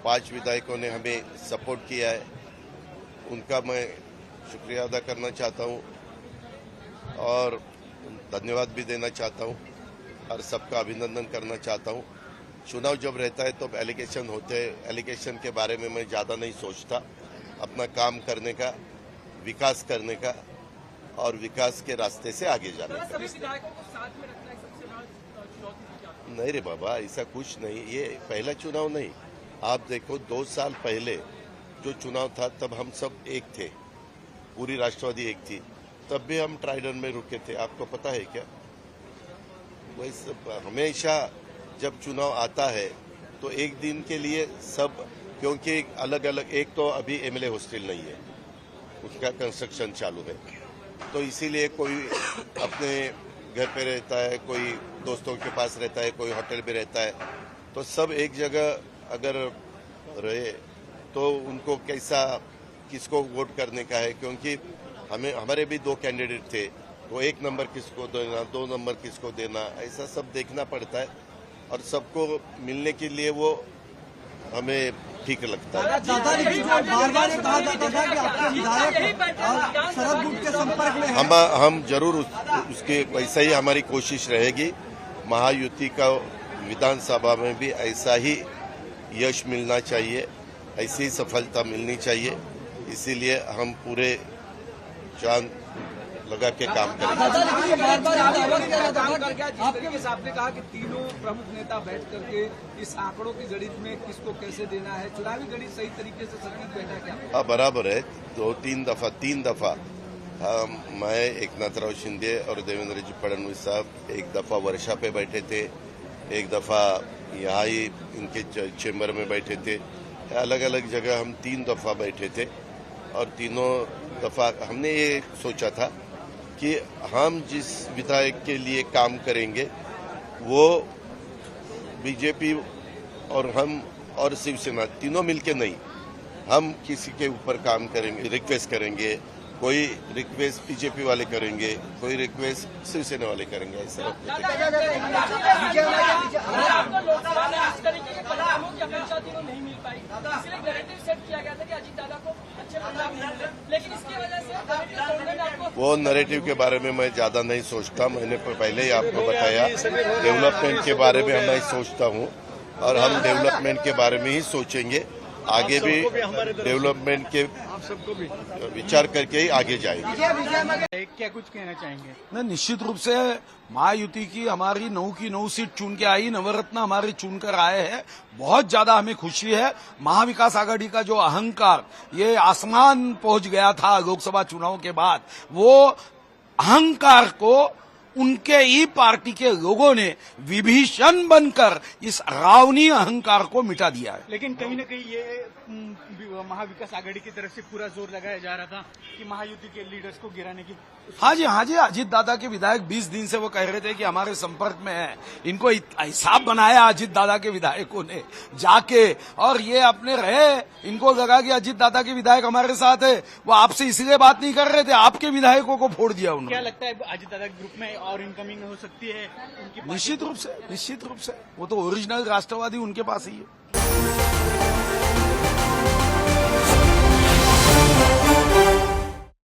5 विधायकों ने हमें सपोर्ट किया है, उनका मैं शुक्रिया अदा करना चाहता हूं और धन्यवाद भी देना चाहता हूं और सबका अभिनंदन करना चाहता हूं। चुनाव जब रहता है तो एलिगेशन होते हैं, एलिगेशन के बारे में मैं ज़्यादा नहीं सोचता, अपना काम करने का, विकास करने का और विकास के रास्ते से आगे जाने का। नहीं रे बाबा, ऐसा कुछ नहीं, ये पहला चुनाव नहीं। आप देखो 2 साल पहले जो चुनाव था तब हम सब एक थे, पूरी राष्ट्रवादी एक थी, तब भी हम ट्राइडन में रुके थे, आपको पता है क्या? वैसे हमेशा जब चुनाव आता है तो एक दिन के लिए सब, क्योंकि अलग अलग, एक तो अभी एमएलए हॉस्टल नहीं है, उसका कंस्ट्रक्शन चालू है, तो इसीलिए कोई अपने घर पे रहता है, कोई दोस्तों के पास रहता है, कोई होटल पे रहता है, तो सब एक जगह अगर रहे तो उनको कैसा, किसको वोट करने का है, क्योंकि हमारे भी 2 कैंडिडेट थे, तो 1 नंबर किसको देना, 2 नंबर किसको देना, ऐसा सब देखना पड़ता है और सबको मिलने के लिए वो हमें ठीक लगता है। बार-बार कहा जाता था कि आपके विधायक शरद गुट के संपर्क में हैं। हम जरूर उसके वैसा ही हमारी कोशिश रहेगी। महायुति का विधानसभा में भी ऐसा ही यश मिलना चाहिए, ऐसी ही सफलता मिलनी चाहिए, इसीलिए हम पूरे जान लगा के काम करेंगे। आपने कहा कि तीनों प्रमुख नेता बैठ करके इस आंकड़ों की गणित में किसको कैसे देना है, चुनावी गणित सही तरीके से सटीक बैठा क्या? हाँ, बराबर है। 3 दफा मैं, एकनाथराव शिंदे और देवेंद्र जी फडणवीस साहब 1 दफा वर्षा पे बैठे थे, 1 दफा यहाँ ही इनके चेंबर में बैठे थे, अलग अलग जगह हम 3 दफा बैठे थे और तीनों दफा हमने ये सोचा था कि हम जिस विधायक के लिए काम करेंगे वो बीजेपी और हम और शिवसेना तीनों मिलके नहीं, हम किसी के ऊपर काम करेंगे, रिक्वेस्ट करेंगे, कोई रिक्वेस्ट बीजेपी वाले करेंगे, कोई रिक्वेस्ट शिवसेना वाले करेंगे, ऐसा वो नैरेटिव के बारे में मैं ज्यादा नहीं सोचता। मैंने पहले ही आपको बताया, डेवलपमेंट के बारे में मैं सोचता हूँ और हम डेवलपमेंट के बारे में ही सोचेंगे, आगे भी डेवलपमेंट के विचार करके ही आगे जाएंगे। क्या कुछ कहना चाहेंगे? न, निश्चित रूप से महायुति की हमारी 9 की 9 सीट चुन के आई, नवरत्न हमारे चुनकर आए हैं, बहुत ज्यादा हमें खुशी है। महाविकास आघाड़ी का जो अहंकार ये आसमान पहुंच गया था लोकसभा चुनाव के बाद, वो अहंकार को उनके ही पार्टी के लोगों ने विभीषण बनकर इस रावणी अहंकार को मिटा दिया है। लेकिन कहीं न कहीं ये महाविकास आघाड़ी की तरफ से पूरा जोर लगाया जा रहा था कि महायुति के लीडर्स को गिराने की। हाँ जी, अजीत दादा के विधायक 20 दिन से वो कह रहे थे कि हमारे संपर्क में है, इनको हिसाब बनाया अजीत दादा के विधायकों ने जाके, और ये अपने रहे, इनको लगा कि अजीत दादा के विधायक हमारे साथ है, वो आपसे इसलिए बात नहीं कर रहे थे, आपके विधायकों को फोड़ दिया उन्होंने। क्या लगता है अजीत दादा के ग्रुप में और इनकमिंग हो सकती है उनकी? निश्चित रूप से वो तो ओरिजिनल राष्ट्रवादी उनके पास ही है।